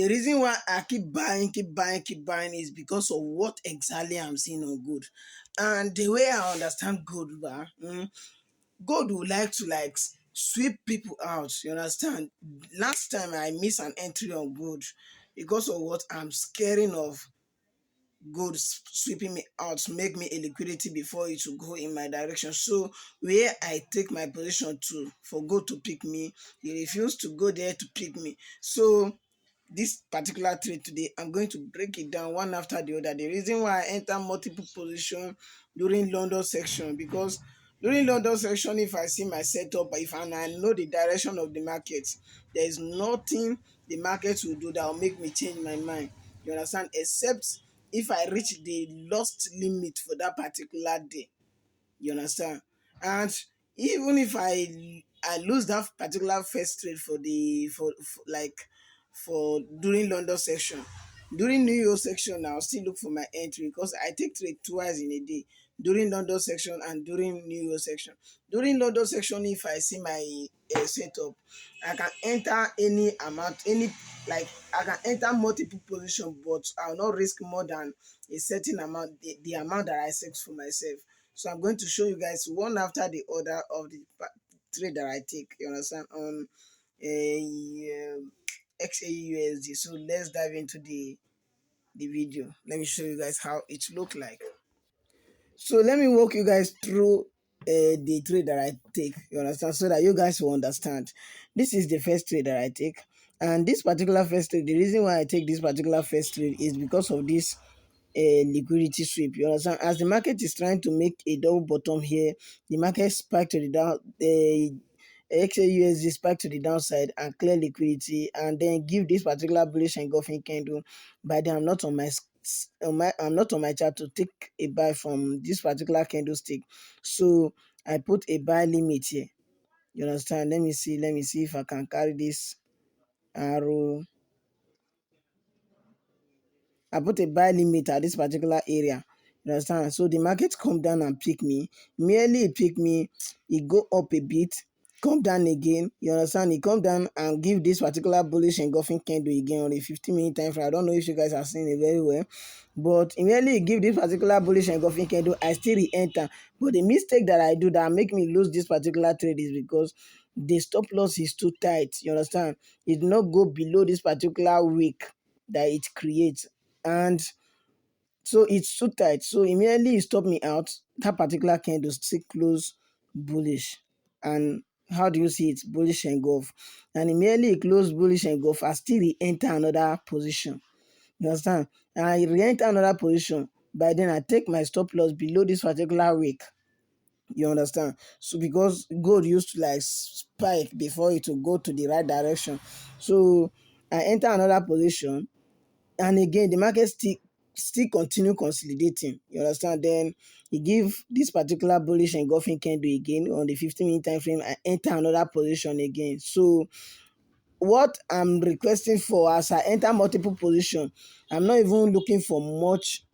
The reason why I keep buying is because of what exactly I'm seeing on gold. And the way I understand gold, God would like to sweep people out. You understand? Last time I missed an entry on gold because of what I'm scaring of gold sweeping me out, make me a liquidity before it will go in my direction. So where I take my position to for gold to pick me, he refused to go there to pick me. So this particular trade today, I'm going to break it down one after the other. The reason why I enter multiple position during London section, because during London section, if I see my setup, if I know the direction of the market, there is nothing the market will do that will make me change my mind. You understand? Except if I reach the lost limit for that particular day. You understand? And even if I lose that particular first trade for the for during London section, during New York section, I'll still look for my entry because I take trade twice in a day, during London section and during New York section. During London section, if I see my setup, I can enter any amount, I can enter multiple positions, but I'll not risk more than a certain amount, the amount that I set for myself. So I'm going to show you guys one after the other of the trade that I take. You understand? On a xauusd. So let's dive into the video. Let me show you guys how it look like. So let me walk you guys through the trade that I take. You understand? So that you guys will understand. This is the first trade that I take, and this particular first trade. The reason why I take this particular first trade is because of this liquidity sweep. You understand? As the market is trying to make a double bottom here, the market spiked to the down. The xauusd spike to the downside and clear liquidity, and then give this particular bullish engulfing candle. By then, I'm not on my chart to take a buy from this particular candlestick. So I put a buy limit here. You understand? Let me see if I can carry this arrow. I put a buy limit at this particular area. You understand? So the market come down and pick me. Merely it pick me, it go up a bit, come down again. You understand? It come down and give this particular bullish engulfing candle again on a 15-minute time frame. I don't know if you guys are seeing it very well, but immediately it give this particular bullish engulfing candle, I still re-enter. But the mistake that I do that make me lose this particular trade is because the stop loss is too tight. You understand? It did not go below this particular wick that it creates, and so it's too tight. So immediately it stopped me out. That particular candle still close bullish. And how do you see it? Bullish engulf. And immediately it closed bullish engulf, I still re-enter another position. You understand? And I re-enter another position. By then I take my stop loss below this particular wick. You understand? So because gold used to spike before it will go to the right direction. So I enter another position, and again the market still continue consolidating. You understand? Then he give this particular bullish engulfing candle again on the 15-minute time frame. I enter another position again. So what I'm requesting for, as I enter multiple position, I'm not even looking for much.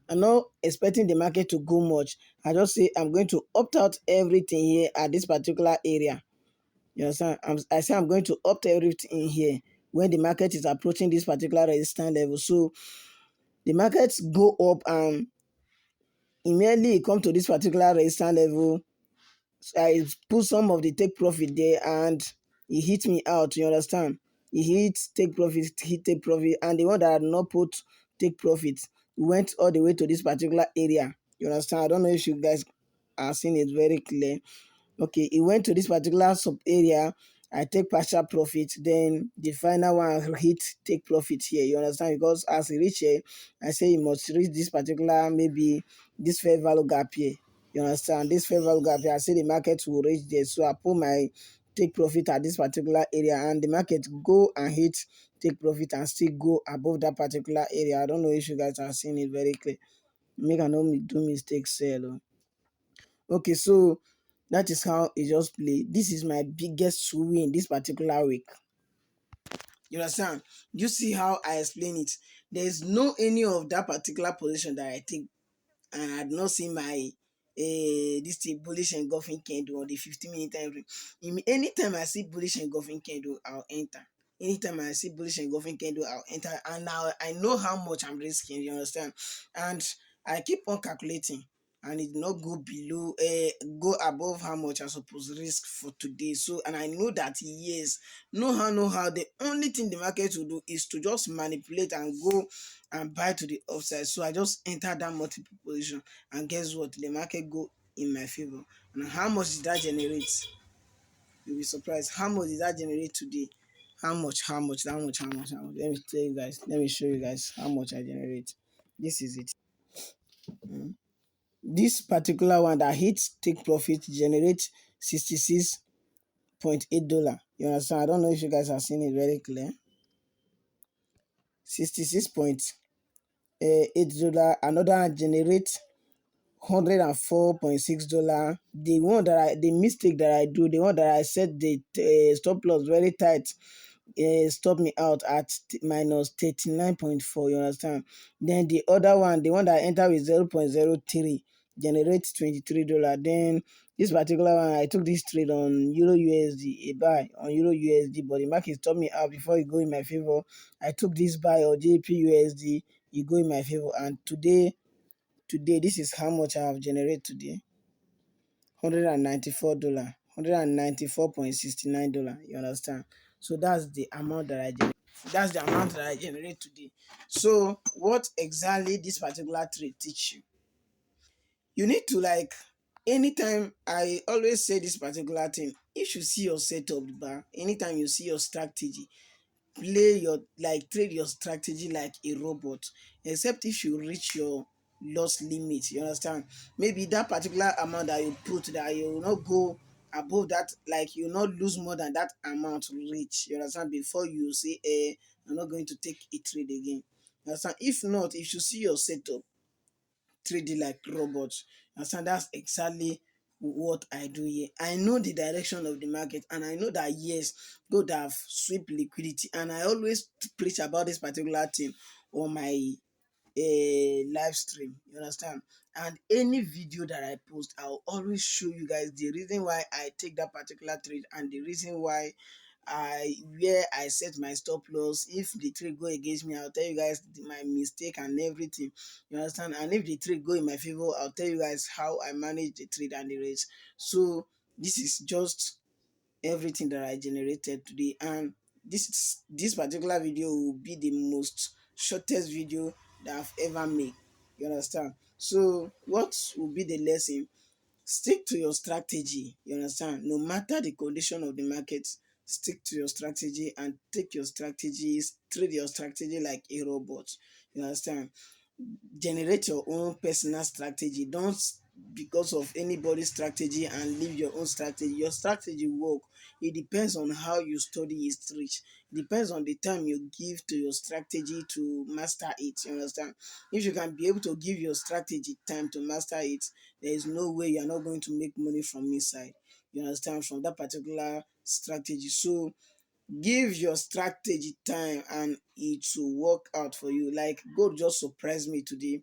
I'm not expecting the market to go much. I just say I'm going to opt out everything here at this particular area. You understand? I say I'm going to opt everything in here when the market is approaching this particular resistance level. So the markets go up, and immediately it come to this particular resistance level. So I put some of the take profit there, and it hit me out. You understand? It hit take profit, and the one that had not put take profit went all the way to this particular area. You understand? I don't know if you guys are seeing it very clear. Okay, it went to this particular sub area. I take partial profit, then the final one hit take profit here. You understand? Because as it reach here, I say you must reach this particular, maybe this fair value gap here. You understand? This fair value gap here, I say the market will reach there. So I put my take profit at this particular area, and the market go and hit take profit and still go above that particular area. I don't know if you guys are seeing it very clear. Make I no do mistakes, sell. Okay, so that is how it just play. This is my biggest win this particular week. You understand? You see how I explain it? There is no any of that particular position that I take, and I had not seen my this thing bullish engulfing candle on the 15-minute time frame. Anytime I see bullish engulfing candle, I'll enter. Anytime I see bullish engulfing candle, I'll enter, and now I know how much I'm risking. You understand? And I keep on calculating, and it not go below, go above how much I suppose risk for today. So, and I know that yes, no how. The only thing the market will do is to just manipulate and go and buy to the upside. So I just enter that multiple position, and guess what? The market go in my favor. And how much did that generate? You'll be surprised. How much did that generate today? How much? Let me tell you guys. Let me show you guys how much I generate. This is it. Mm. This particular one that hits take profit generate $66.8. You understand? I don't know if you guys have seen it very clear. $66.8. Another generate $104.6. The mistake that I do, the one that I set the stop loss very tight, stop me out at minus 39.4. You understand? Then the other one, the one that I enter with 0.03, generates $23. Then this particular one, I took this trade on Euro USD, a buy on Euro USD, but the market stopped me out before it go in my favor. I took this buy on JP USD, it go in my favor, and today this is how much I have generated today. $194, $194.69. You understand? So that's the amount that I generate. That's the amount that I generate today. So what exactly this particular trade teach you? You need to, like, anytime I always say this particular thing, if you see your setup bar, anytime you see your strategy, play your, like, trade your strategy like a robot, except if you reach your loss limit. You understand? Maybe that particular amount that you put, that you will not go above that, like you will not lose more than that amount reach. You understand? Before you say, I'm not going to take a trade again. You understand? If not, if you see your setup trading like robots, you understand? That's exactly what I do here. I know the direction of the market, and I know that yes, gold have sweep liquidity, and I always preach about this particular thing on my live stream. You understand? And any video that I post, I'll always show you guys the reason why I take that particular trade, and the reason why where I set my stop loss. If the trade go against me, I'll tell you guys my mistake and everything. You understand? And if the trade go in my favor, I'll tell you guys how I manage the trade and the rates. So this is just everything that I generated today, and this particular video will be the most shortest video that I've ever made. You understand? So what will be the lesson? Stick to your strategy. You understand? No matter the condition of the market, stick to your strategy and take your strategies, trade your strategy like a robot. You understand? Generate your own personal strategy. Don't because of anybody's strategy and leave your own strategy. Your strategy work. It depends on how you study its reach. It depends on the time you give to your strategy to master it. You understand? If you can be able to give your strategy time to master it, there is no way you are not going to make money from inside. You understand? From that particular strategy. So give your strategy time and it will work out for you. Like God just surprised me today,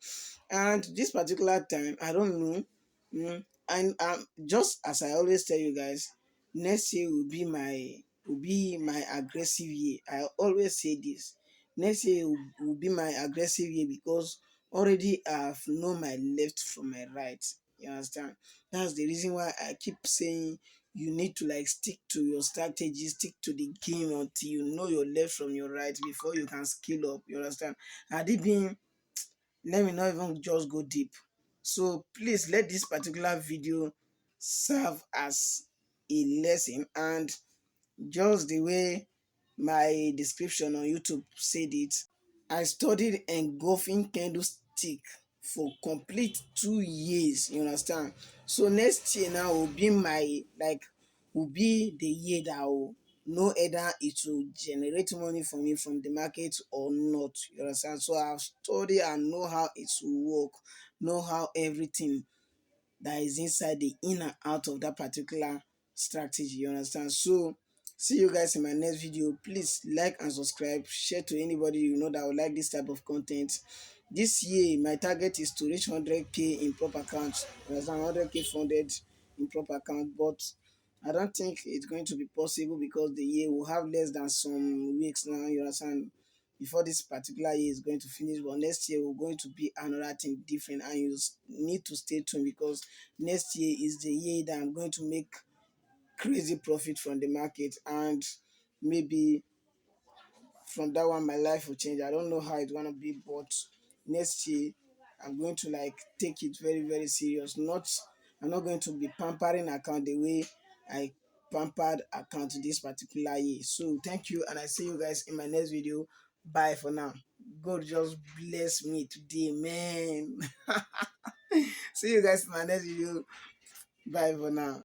and this particular time I don't know. And just as I always tell you guys, next year will be my aggressive year. I always say this. Next year will be my aggressive year, because already I've known my left from my right. You understand? That's the reason why I keep saying you need to, like, stick to your strategy, stick to the game until you know your left from your right before you can scale up. You understand? Had it been, let me not even just go deep. So please let this particular video serve as a lesson, and just the way my description on YouTube said it, I studied engulfing candlestick for complete 2 years. You understand? So next year now will be my, like, will be the year that I will know either it will generate money for me from the market or not. You understand? So I've studied and know how it will work, know how everything that is inside the in and out of that particular strategy. You understand? So see you guys in my next video. Please like and subscribe, share to anybody you know that would like this type of content. This year my target is to reach 100k in prop account. You understand? 100k funded in prop account. But I don't think it's going to be possible because the year will have less than some weeks now, you understand, before this particular year is going to finish. But next year will going to be another thing different, and you need to stay tuned because next year is the year that I'm going to make crazy profit from the market, and maybe from that one my life will change. I don't know how it's gonna be, but next year I'm going to like take it very very serious. I'm not going to be pampering account the way I pampered account this particular year. So thank you, and I see you guys in my next video. Bye for now. God just bless me today, man. See you guys in my next video. Bye for now.